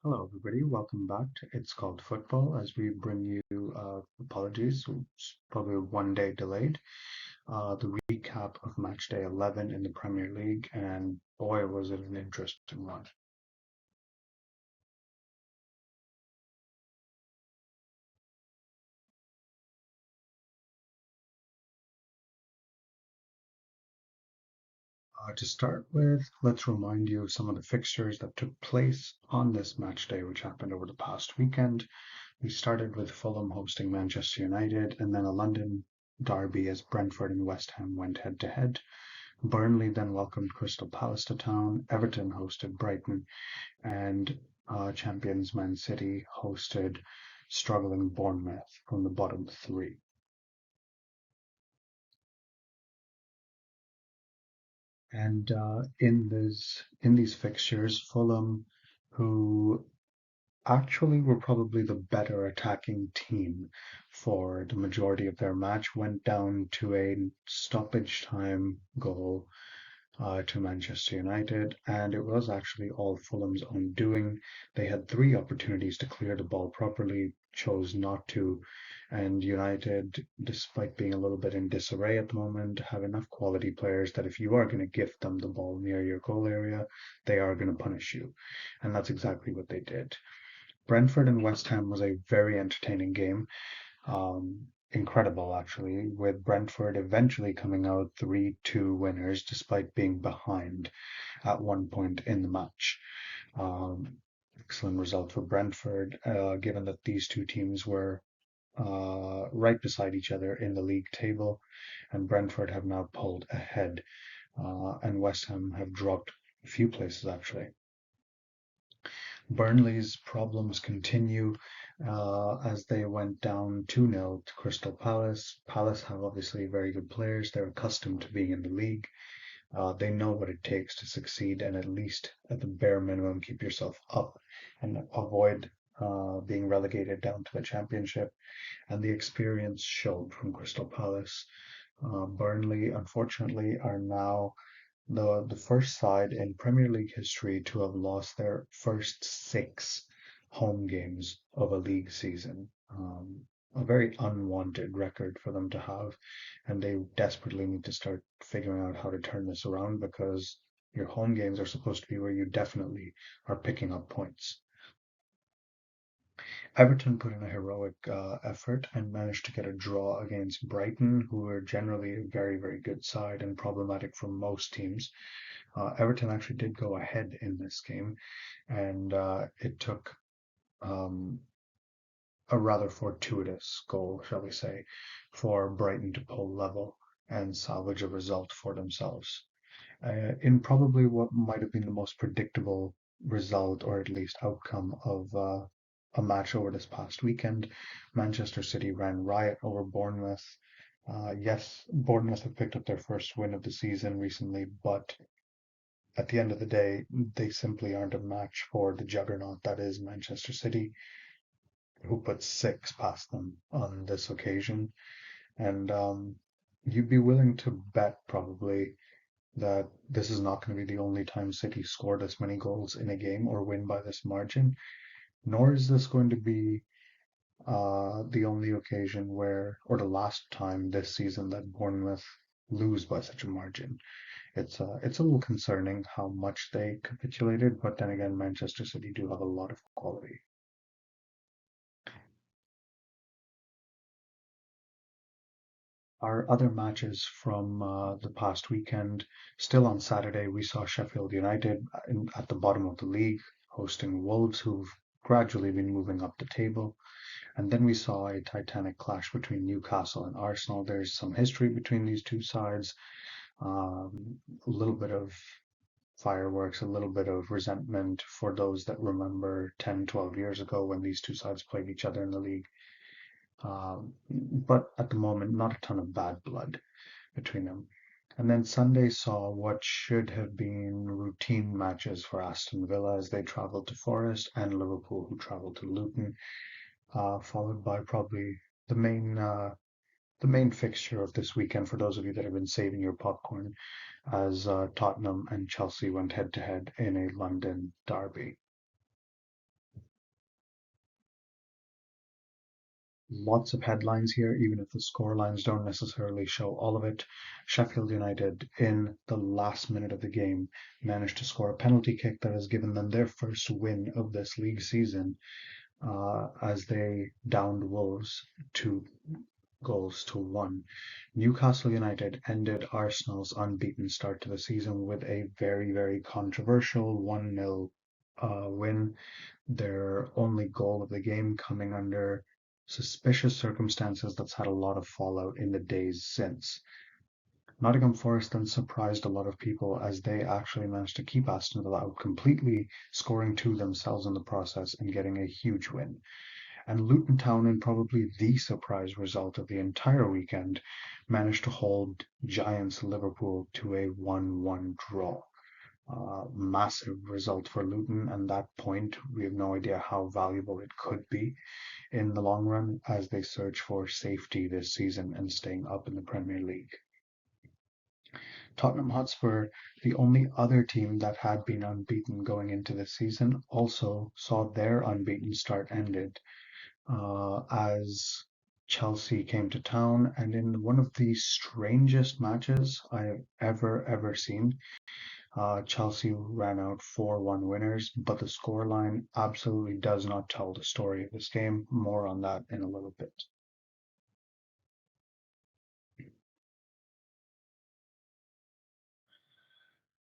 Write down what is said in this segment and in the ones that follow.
Hello, everybody. Welcome back to It's Called Football as we bring you, apologies, it's probably 1 day delayed, the recap of Matchday 11 in the Premier League. And boy, was it an interesting one. To start with, let's remind you of some of the fixtures that took place on this match day, which happened over the past weekend. We started with Fulham hosting Manchester United, and then a London derby as Brentford and West Ham went head to head. Burnley then welcomed Crystal Palace to town. Everton hosted Brighton, and champions Man City hosted struggling Bournemouth from the bottom three. And in these fixtures, Fulham, who actually were probably the better attacking team for the majority of their match, went down to a stoppage time goal to Manchester United, and it was actually all Fulham's own doing. They had three opportunities to clear the ball properly, chose not to, and United, despite being a little bit in disarray at the moment, have enough quality players that if you are going to gift them the ball near your goal area, they are going to punish you. And that's exactly what they did. Brentford and West Ham was a very entertaining game. Incredible, actually, with Brentford eventually coming out 3-2 winners despite being behind at one point in the match. Um, Excellent result for Brentford, given that these two teams were right beside each other in the league table, and Brentford have now pulled ahead, and West Ham have dropped a few places actually. Burnley's problems continue as they went down 2-0 to Crystal Palace. Palace have obviously very good players. They're accustomed to being in the league. They know what it takes to succeed and at least at the bare minimum keep yourself up and avoid being relegated down to the championship. And the experience showed from Crystal Palace. Burnley, unfortunately, are now the first side in Premier League history to have lost their first six home games of a league season. A very unwanted record for them to have, and they desperately need to start figuring out how to turn this around because your home games are supposed to be where you definitely are picking up points. Everton put in a heroic effort and managed to get a draw against Brighton, who are generally a very, very good side and problematic for most teams. Everton actually did go ahead in this game, and it took um, a rather fortuitous goal, shall we say, for Brighton to pull level and salvage a result for themselves. In probably what might have been the most predictable result, or at least outcome, of a match over this past weekend, Manchester City ran riot over Bournemouth. Yes, Bournemouth have picked up their first win of the season recently, but at the end of the day, they simply aren't a match for the juggernaut that is Manchester City, who put six past them on this occasion. And you'd be willing to bet probably that this is not going to be the only time City score this many goals in a game or win by this margin, nor is this going to be the only occasion where, or the last time this season that Bournemouth lose by such a margin. It's a little concerning how much they capitulated, but then again, Manchester City do have a lot of quality. Our other matches from the past weekend, still on Saturday, we saw Sheffield United at the bottom of the league hosting Wolves, who've gradually been moving up the table. And then we saw a titanic clash between Newcastle and Arsenal. There's some history between these two sides, a little bit of fireworks, a little bit of resentment for those that remember 10, 12 years ago when these two sides played each other in the league. But at the moment, not a ton of bad blood between them. And then Sunday saw what should have been routine matches for Aston Villa as they travelled to Forest, and Liverpool, who travelled to Luton, followed by probably the main uh, the main fixture of this weekend for those of you that have been saving your popcorn, as Tottenham and Chelsea went head to head in a London derby. Lots of headlines here, even if the score lines don't necessarily show all of it. Sheffield United, in the last minute of the game, managed to score a penalty kick that has given them their first win of this league season, as they downed Wolves 2 goals to 1. Newcastle United ended Arsenal's unbeaten start to the season with a very, very controversial 1-0 win, their only goal of the game coming under suspicious circumstances that's had a lot of fallout in the days since. Nottingham Forest then surprised a lot of people as they actually managed to keep Aston Villa out completely, scoring two themselves in the process and getting a huge win. And Luton Town, in probably the surprise result of the entire weekend, managed to hold Giants Liverpool to a 1-1 draw. Massive result for Luton, and that point, we have no idea how valuable it could be in the long run as they search for safety this season and staying up in the Premier League. Tottenham Hotspur, the only other team that had been unbeaten going into the season, also saw their unbeaten start ended as Chelsea came to town, and in one of the strangest matches I have ever seen, Chelsea ran out 4-1 winners, but the scoreline absolutely does not tell the story of this game. More on that in a little bit.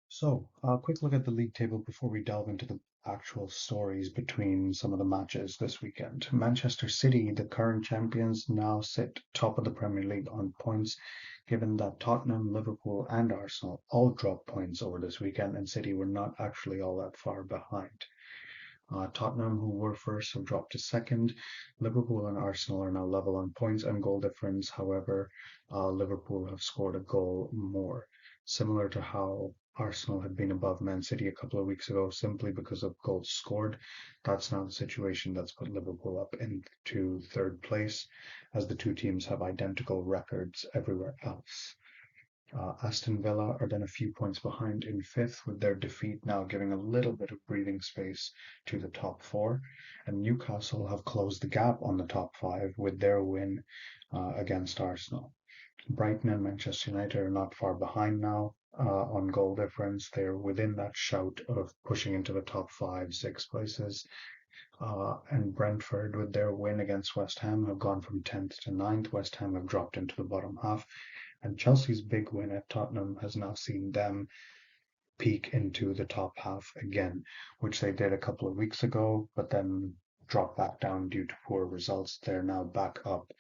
So, a quick look at the league table before we delve into the actual stories between some of the matches this weekend. Manchester City, the current champions, now sit top of the Premier League on points, given that Tottenham, Liverpool, and Arsenal all dropped points over this weekend, and City were not actually all that far behind. Tottenham, who were first, have dropped to second. Liverpool and Arsenal are now level on points and goal difference. However, Liverpool have scored a goal more, similar to how Arsenal had been above Man City a couple of weeks ago simply because of goals scored. That's now the situation that's put Liverpool up into third place, as the two teams have identical records everywhere else. Aston Villa are then a few points behind in fifth, with their defeat now giving a little bit of breathing space to the top four. And Newcastle have closed the gap on the top five with their win against Arsenal. Brighton and Manchester United are not far behind now on goal difference. They're within that shout of pushing into the top 5, 6 places. And Brentford, with their win against West Ham, have gone from 10th to 9th. West Ham have dropped into the bottom half. And Chelsea's big win at Tottenham has now seen them peak into the top half again, which they did a couple of weeks ago, but then dropped back down due to poor results. They're now back up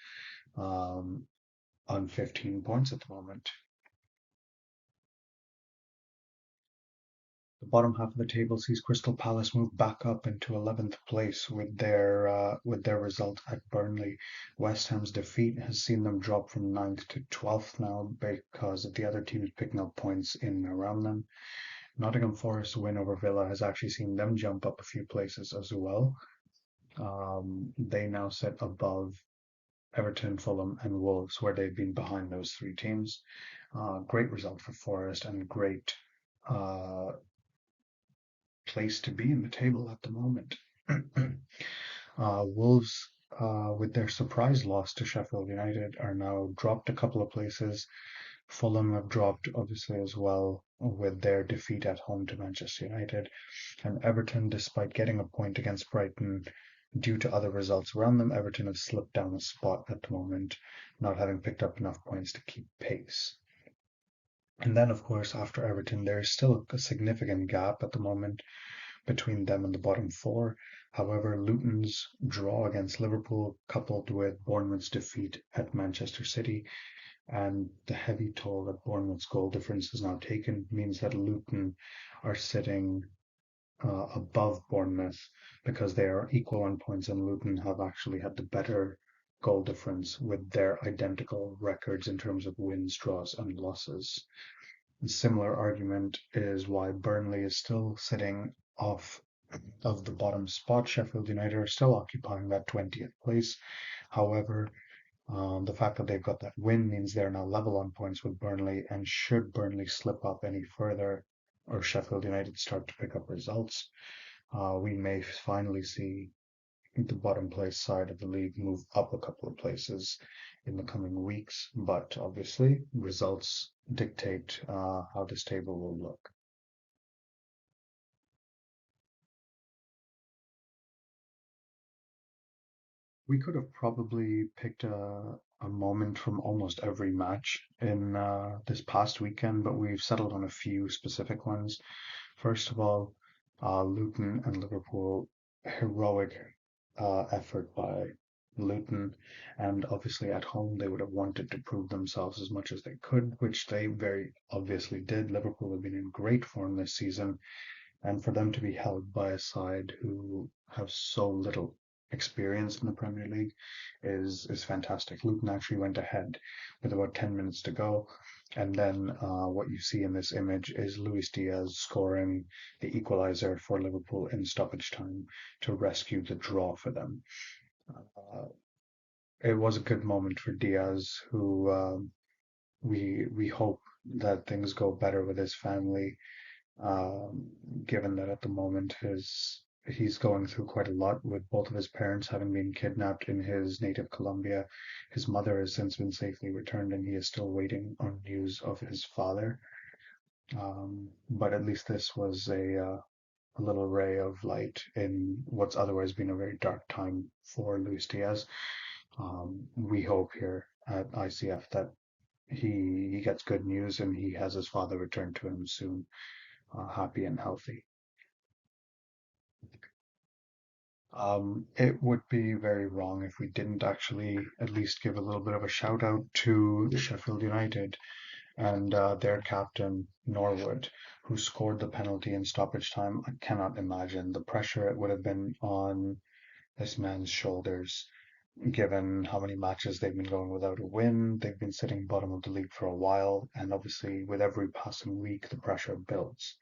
on 15 points at the moment. The bottom half of the table sees Crystal Palace move back up into 11th place with their result at Burnley. West Ham's defeat has seen them drop from 9th to 12th now because of the other teams picking up points in and around them. Nottingham Forest's win over Villa has actually seen them jump up a few places as well. They now sit above Everton, Fulham, and Wolves, where they've been behind those three teams. Great result for Forest and great place to be in the table at the moment. Wolves, with their surprise loss to Sheffield United, are now dropped a couple of places. Fulham have dropped, obviously, as well, with their defeat at home to Manchester United. And Everton, despite getting a point against Brighton, due to other results around them, Everton have slipped down a spot at the moment, not having picked up enough points to keep pace. And then, of course, after Everton, there is still a significant gap at the moment between them and the bottom four. However, Luton's draw against Liverpool, coupled with Bournemouth's defeat at Manchester City, and the heavy toll that Bournemouth's goal difference has now taken, means that Luton are sitting above Bournemouth because they are equal on points, and Luton have actually had the better goal difference with their identical records in terms of wins, draws, and losses. A similar argument is why Burnley is still sitting off of the bottom spot. Sheffield United are still occupying that 20th place. However, the fact that they've got that win means they're now level on points with Burnley, and should Burnley slip up any further or Sheffield United start to pick up results, we may finally see the bottom place side of the league move up a couple of places in the coming weeks, but obviously results dictate how this table will look. We could have probably picked a moment from almost every match in this past weekend, but we've settled on a few specific ones. First of all, Luton and Liverpool, heroic effort by Luton, and obviously at home they would have wanted to prove themselves as much as they could, which they very obviously did. Liverpool have been in great form this season, and for them to be held by a side who have so little experience in the Premier League is fantastic. Luton actually went ahead with about 10 minutes to go. And then what you see in this image is Luis Diaz scoring the equalizer for Liverpool in stoppage time to rescue the draw for them. Uh, it was a good moment for Diaz, who we hope that things go better with his family, um, given that at the moment he's going through quite a lot with both of his parents having been kidnapped in his native Colombia. His mother has since been safely returned, and he is still waiting on news of his father. But at least this was a little ray of light in what's otherwise been a very dark time for Luis Diaz. We hope here at ICF that he gets good news and he has his father return to him soon, happy and healthy. It would be very wrong if we didn't actually at least give a little bit of a shout out to Sheffield United and their captain, Norwood, who scored the penalty in stoppage time. I cannot imagine the pressure it would have been on this man's shoulders, given how many matches they've been going without a win. They've been sitting bottom of the league for a while, and obviously, with every passing week, the pressure builds.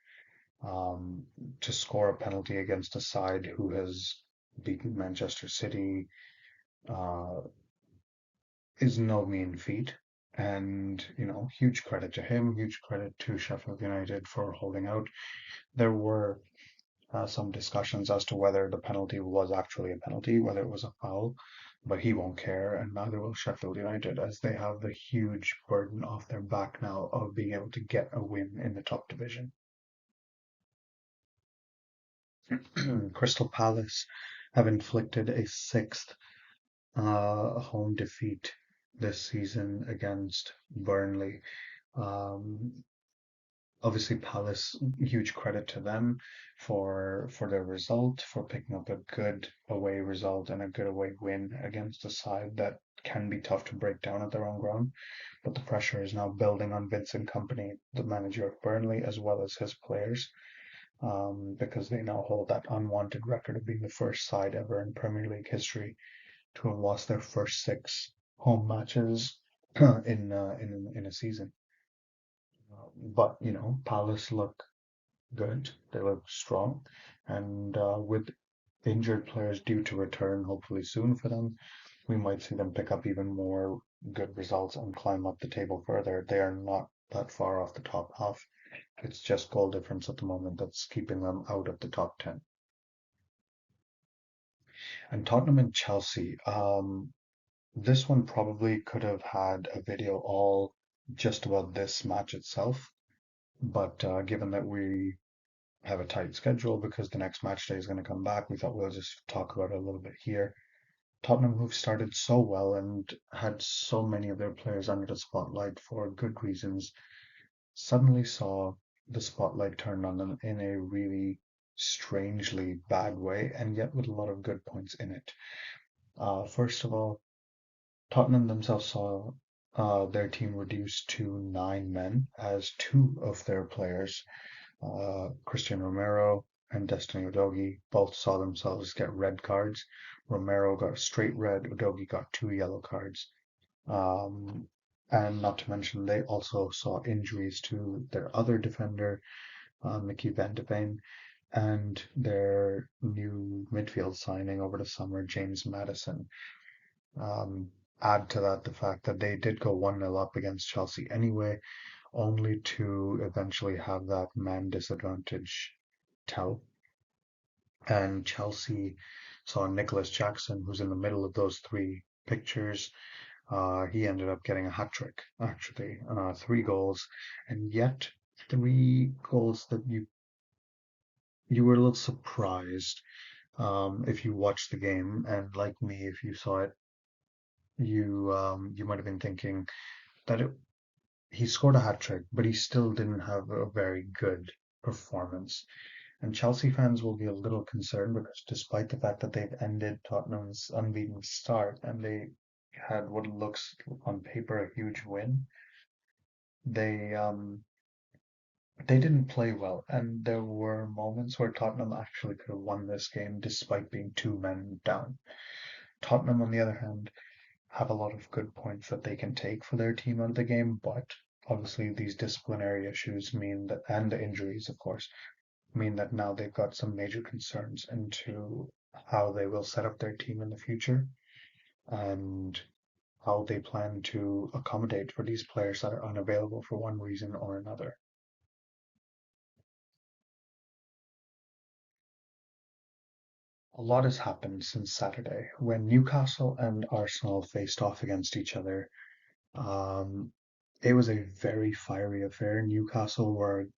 Um, to score a penalty against a side who has beaten Manchester City uh, is no mean feat. And, huge credit to him, huge credit to Sheffield United for holding out. There were some discussions as to whether the penalty was actually a penalty, whether it was a foul, but he won't care, and neither will Sheffield United, as they have the huge burden off their back now of being able to get a win in the top division. Crystal Palace have inflicted a sixth home defeat this season against Burnley. Um, Obviously, Palace, huge credit to them for their result, for picking up a good away result and a good away win against a side that can be tough to break down at their own ground. But the pressure is now building on Vincent Company, the manager of Burnley, as well as his players, because they now hold that unwanted record of being the first side ever in Premier League history to have lost their first six home matches in a season. But Palace look good. They look strong, and with injured players due to return hopefully soon for them, we might see them pick up even more good results and climb up the table further. They are not that far off the top half. It's just goal difference at the moment that's keeping them out of the top 10. And Tottenham and Chelsea, this one probably could have had a video all just about this match itself, but given that we have a tight schedule because the next match day is going to come back, we thought we'll just talk about it a little bit here. Tottenham, who've started so well and had so many of their players under the spotlight for good reasons, suddenly saw the spotlight turned on them in a really strangely bad way, and yet with a lot of good points in it. First of all, Tottenham themselves saw their team reduced to 9 men as two of their players, Christian Romero and Destiny Udogie, both saw themselves get red cards. Romero got a straight red, Udogie got two yellow cards. Um, and not to mention, they also saw injuries to their other defender, Mickey Van de Ven, and their new midfield signing over the summer, James Madison. Um, Add to that the fact that they did go 1-0 up against Chelsea anyway, only to eventually have that man disadvantage tell. And Chelsea saw Nicholas Jackson, who's in the middle of those three pictures. He ended up getting a hat trick, actually, 3 goals, and yet 3 goals that you were a little surprised if you watched the game, and like me, if you saw it, you might have been thinking that he scored a hat trick, but he still didn't have a very good performance. And Chelsea fans will be a little concerned because despite the fact that they've ended Tottenham's unbeaten start and they had what looks on paper a huge win, they um they didn't play well, and there were moments where Tottenham actually could have won this game despite being 2 men down. Tottenham, on the other hand, have a lot of good points that they can take for their team out of the game, but obviously these disciplinary issues mean that, and the injuries, of course, mean that now they've got some major concerns into how they will set up their team in the future and how they plan to accommodate for these players that are unavailable for one reason or another. A lot has happened since Saturday when Newcastle and Arsenal faced off against each other. Um, it was a very fiery affair. Newcastle were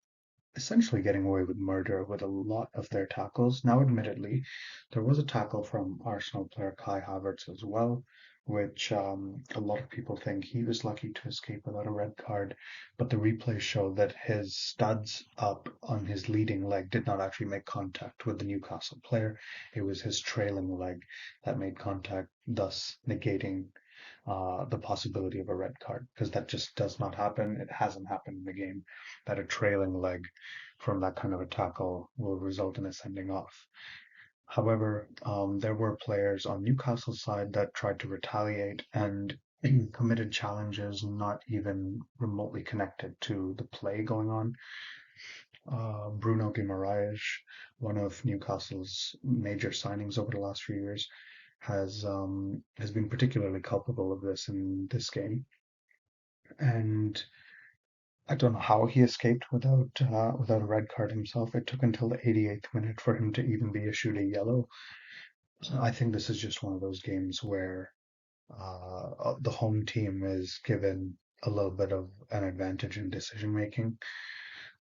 essentially getting away with murder with a lot of their tackles. Now, admittedly, there was a tackle from Arsenal player Kai Havertz as well, which a lot of people think he was lucky to escape without a red card. But the replay showed that his studs up on his leading leg did not actually make contact with the Newcastle player. It was his trailing leg that made contact, thus negating the possibility of a red card because that just does not happen. It hasn't happened in the game that a trailing leg from that kind of a tackle will result in a sending off. However, there were players on Newcastle's side that tried to retaliate and committed challenges not even remotely connected to the play going on. Bruno Guimaraes, one of Newcastle's major signings over the last few years, has been particularly culpable of this in this game, and I don't know how he escaped without a red card himself. It took until the 88th minute for him to even be issued a yellow. I think this is just one of those games where the home team is given a little bit of an advantage in decision making.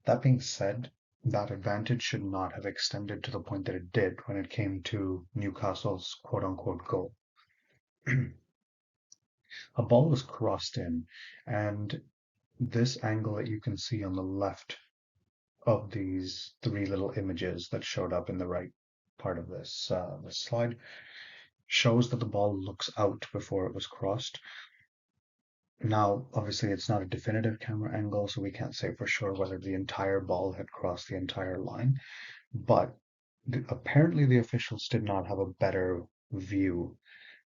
That being said, that advantage should not have extended to the point that it did when it came to Newcastle's quote unquote goal. A ball was crossed in, and this angle that you can see on the left of these three little images that showed up in the right part of this slide shows that the ball looks out before it was crossed. Now, obviously, it's not a definitive camera angle, so we can't say for sure whether the entire ball had crossed the entire line, but apparently the officials did not have a better view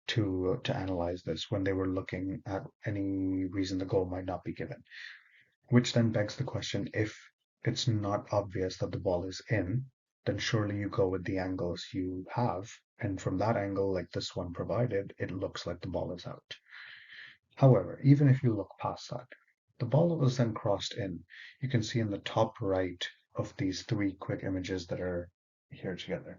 to analyze this when they were looking at any reason the goal might not be given. Which then begs the question, if it's not obvious that the ball is in, then surely you go with the angles you have. And from that angle, like this one provided, it looks like the ball is out. However, even if you look past that, the ball that was then crossed in, you can see in the top right of these three quick images that are here together.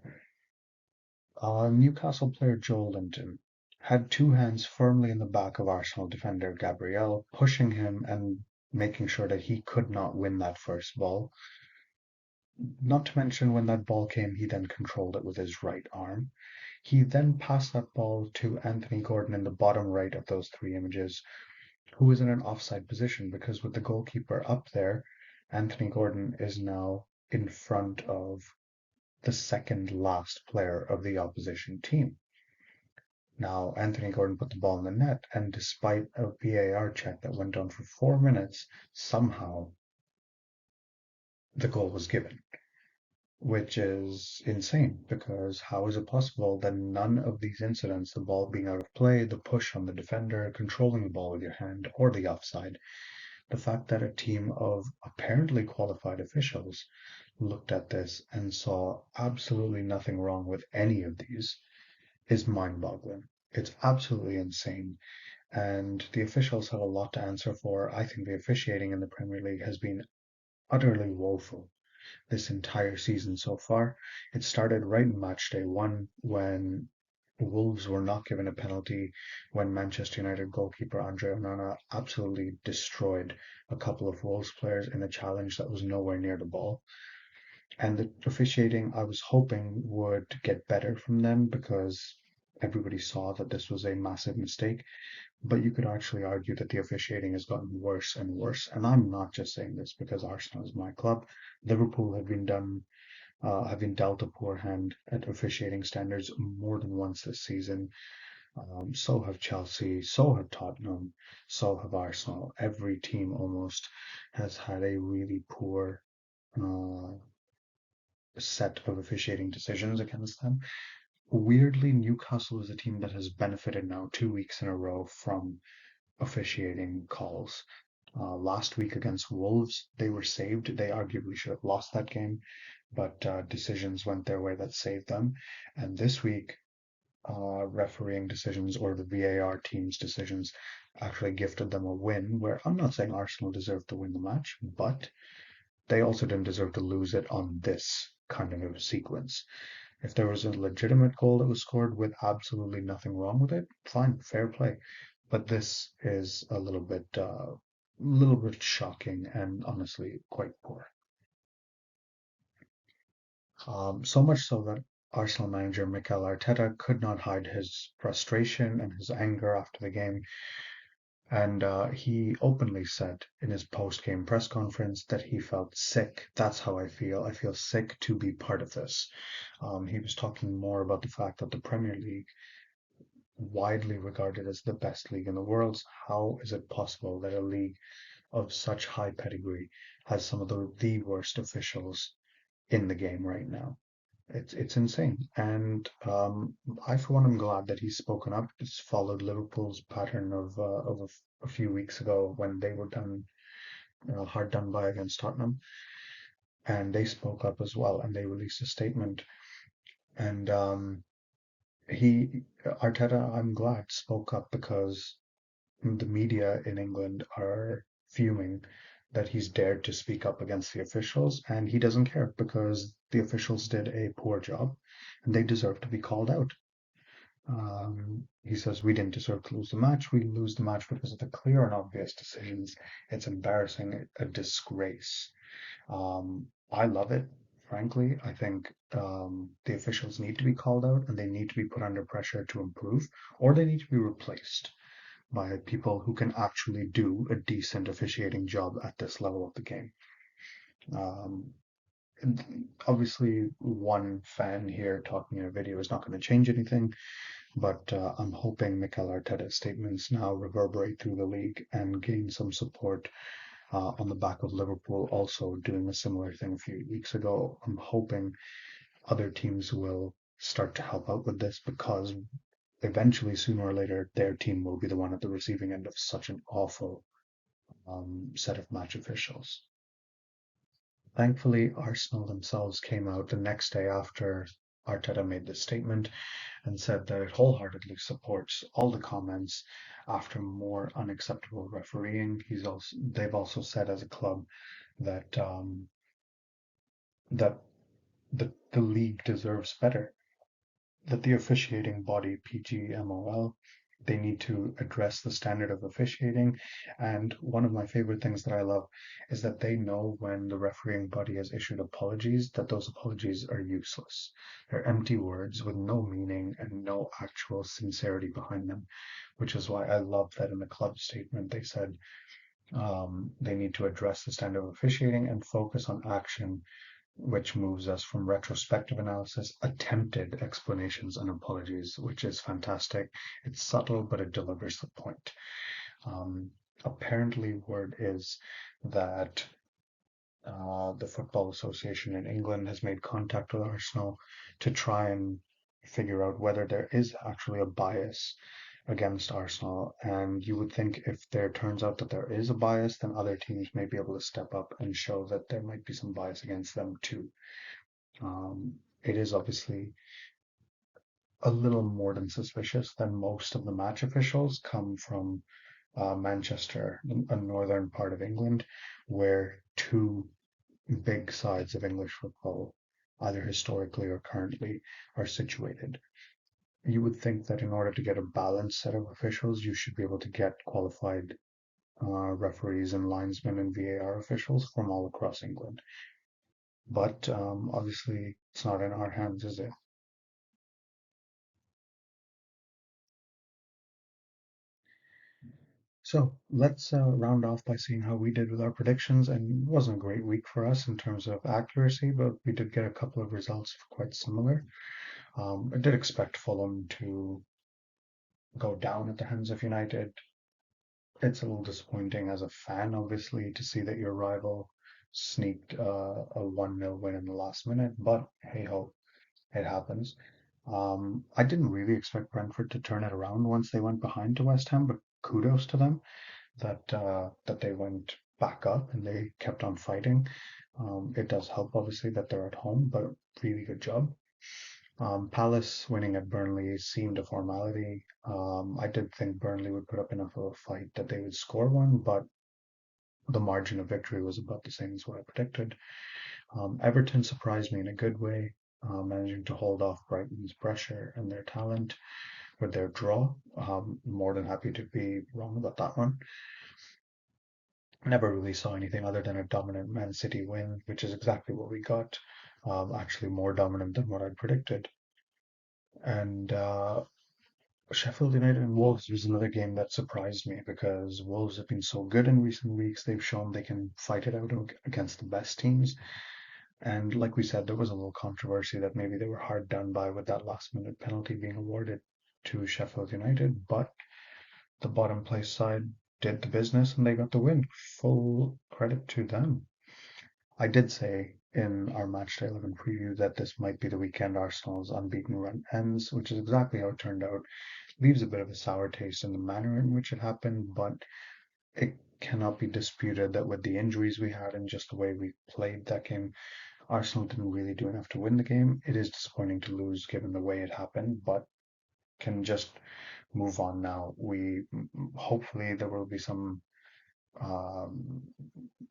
Newcastle player Joel Linton had 2 hands firmly in the back of Arsenal defender Gabriel, pushing him and making sure that he could not win that first ball. Not to mention when that ball came, he then controlled it with his right arm. He then passed that ball to Anthony Gordon in the bottom right of those three images, who is in an offside position because with the goalkeeper up there, Anthony Gordon is now in front of the second last player of the opposition team. Now, Anthony Gordon put the ball in the net, and despite a VAR check that went on for 4 minutes, somehow the goal was given, which is insane because how is it possible that none of these incidents, the ball being out of play, the push on the defender, controlling the ball with your hand, or the offside, the fact that a team of apparently qualified officials looked at this and saw absolutely nothing wrong with any of these is mind-boggling. It's absolutely insane. And the officials have a lot to answer for. I think the officiating in the Premier League has been utterly woeful. this entire season so far. It started right in match day one when Wolves were not given a penalty when Manchester United goalkeeper Andre Onana absolutely destroyed a couple of Wolves players in a challenge that was nowhere near the ball. And the officiating, I was hoping would get better from them because everybody saw that this was a massive mistake. But you could actually argue that the officiating has gotten worse and worse. And I'm not just saying this because Arsenal is my club. Liverpool have been dealt a poor hand at officiating standards more than once this season. So have Chelsea, so have Tottenham, so have Arsenal. Every team almost has had a really poor uh, set of officiating decisions against them. Weirdly, Newcastle is a team that has benefited now 2 weeks in a row from officiating calls. Last week against Wolves, they were saved. They arguably should have lost that game, but decisions went their way that saved them. And this week, refereeing decisions or the VAR team's decisions actually gifted them a win. Where I'm not saying Arsenal deserved to win the match, but they also didn't deserve to lose it on this kind of a sequence. If there was a legitimate goal that was scored with absolutely nothing wrong with it, fine, fair play. But this is little bit shocking and honestly quite poor. So much so that Arsenal manager Mikel Arteta could not hide his frustration and his anger after the game, and he openly said in his post-game press conference that he felt sick. That's how I feel. I feel sick to be part of this. He was talking more about the fact that the Premier League, widely regarded as the best league in the world, how is it possible that a league of such high pedigree has some of the worst officials in the game right now? It's insane, and I for one am glad that he's spoken up. It's followed Liverpool's pattern of a few weeks ago when they were done hard done by against Tottenham, and they spoke up as well, and they released a statement. And he Arteta, I'm glad, spoke up because the media in England are fuming that he's dared to speak up against the officials, and he doesn't care because the officials did a poor job and they deserve to be called out. He says we didn't deserve to lose the match. We lose the match because of the clear and obvious decisions. It's embarrassing, a disgrace. I love it, frankly. I think the officials need to be called out and they need to be put under pressure to improve, or they need to be replaced by people who can actually do a decent officiating job at this level of the game. Um, Obviously, one fan here talking in a video is not going to change anything, but I'm hoping Mikel Arteta's statements now reverberate through the league and gain some support on the back of Liverpool also doing a similar thing a few weeks ago. I'm hoping other teams will start to help out with this because eventually, sooner or later, their team will be the one at the receiving end of such an awful set of match officials. Thankfully, Arsenal themselves came out the next day after Arteta made this statement and said that it wholeheartedly supports all the comments after more unacceptable refereeing. They've also said as a club that that the league deserves better, that the officiating body PGMOL, they need to address the standard of officiating. And one of my favorite things that I love is that they know when the refereeing body has issued apologies, that those apologies are useless. They're empty words with no meaning and no actual sincerity behind them, which is why I love that in the club statement they said they need to address the standard of officiating and focus on action, which moves us from retrospective analysis, attempted explanations, and apologies, which is fantastic. It's subtle, but it delivers the point. Apparently, word is that the Football Association in England has made contact with Arsenal to try and figure out whether there is actually a bias against Arsenal. And you would think if there turns out that there is a bias, then other teams may be able to step up and show that there might be some bias against them too. It is obviously a little more than suspicious that most of the match officials come from Manchester, a northern part of England, where two big sides of English football, either historically or currently, are situated. You would think that in order to get a balanced set of officials, you should be able to get qualified referees and linesmen and VAR officials from all across England. But obviously, it's not in our hands, is it? So let's round off by seeing how we did with our predictions. And it wasn't a great week for us in terms of accuracy, but we did get a couple of results quite similar. I did expect Fulham to go down at the hands of United. It's a little disappointing as a fan, obviously, to see that your rival sneaked a 1-0 win in the last minute, but hey ho, it happens. I didn't really expect Brentford to turn it around once they went behind to West Ham, but kudos to them that they went back up and they kept on fighting. It does help, obviously, that they're at home, but really good job. Palace winning at Burnley seemed a formality. I did think Burnley would put up enough of a fight that they would score one, but the margin of victory was about the same as what I predicted. Everton surprised me in a good way, managing to hold off Brighton's pressure and their talent with their draw. More than happy to be wrong about that one. Never really saw anything other than a dominant Man City win, which is exactly what we got. Actually, more dominant than what I predicted. And Sheffield United and Wolves was another game that surprised me because Wolves have been so good in recent weeks. They've shown they can fight it out against the best teams. And like we said, there was a little controversy that maybe they were hard done by with that last minute penalty being awarded to Sheffield United. But the bottom place side did the business and they got the win. Full credit to them. I did say in our Matchday 11 preview that this might be the weekend Arsenal's unbeaten run ends, which is exactly how it turned out. Leaves a bit of a sour taste in the manner in which it happened, but it cannot be disputed that with the injuries we had and just the way we played that game, Arsenal didn't really do enough to win the game. It is disappointing to lose given the way it happened, but can just move on now. We hopefully there will be some um,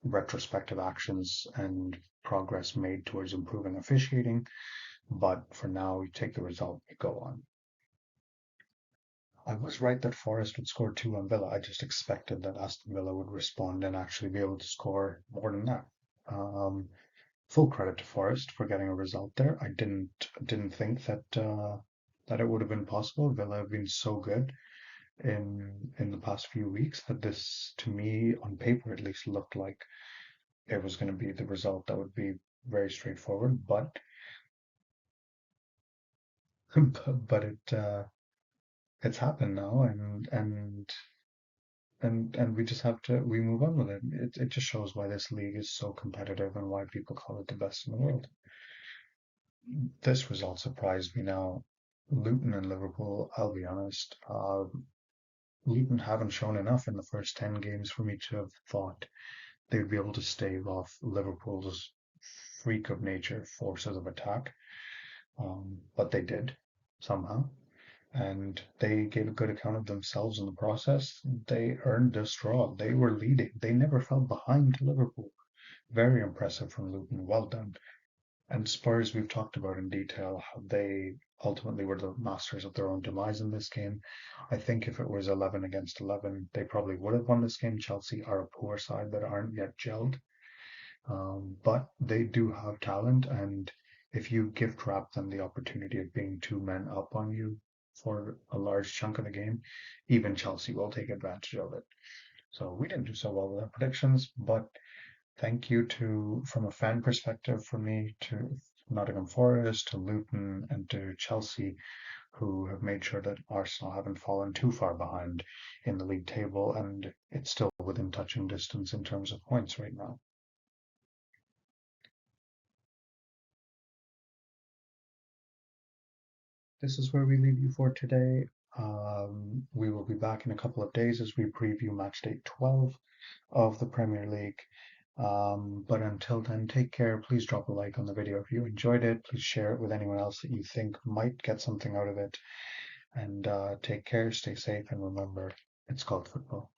retrospective actions and progress made towards improving officiating, but for now, we take the result, we go on. I was right that Forest would score two on Villa. I just expected that Aston Villa would respond and actually be able to score more than that. Um, Full credit to Forest for getting a result there. I didn't think that it would have been possible. Villa have been so good in the past few weeks that this, to me, on paper at least, looked like it was going to be the result that would be very straightforward. But but it's happened now, and we just have to we move on with it. It just shows why this league is so competitive and why people call it the best in the world. This result surprised me now. Luton and Liverpool, I'll be honest, Luton haven't shown enough in the first 10 games for me to have thought they would be able to stave off Liverpool's freak of nature forces of attack. But they did somehow. And they gave a good account of themselves in the process. They earned this draw. They were leading. They never fell behind Liverpool. Very impressive from Luton. Well done. And Spurs, we've talked about in detail how they ultimately were the masters of their own demise in this game. I think if it was 11 against 11, they probably would have won this game. Chelsea are a poor side that aren't yet gelled. But they do have talent, and if you gift wrap them the opportunity of being two men up on you for a large chunk of the game, even Chelsea will take advantage of it. So we didn't do so well with our predictions, but thank you to, from a fan perspective, for me to Nottingham Forest, to Luton, and to Chelsea, who have made sure that Arsenal haven't fallen too far behind in the league table, and it's still within touching distance in terms of points right now. This is where we leave you for today. We will be back in a couple of days as we preview match day 12 of the Premier League. But until then, take care. Please drop a like on the video if you enjoyed it. Please share it with anyone else that you think might get something out of it. And take care, stay safe, and remember, it's called football.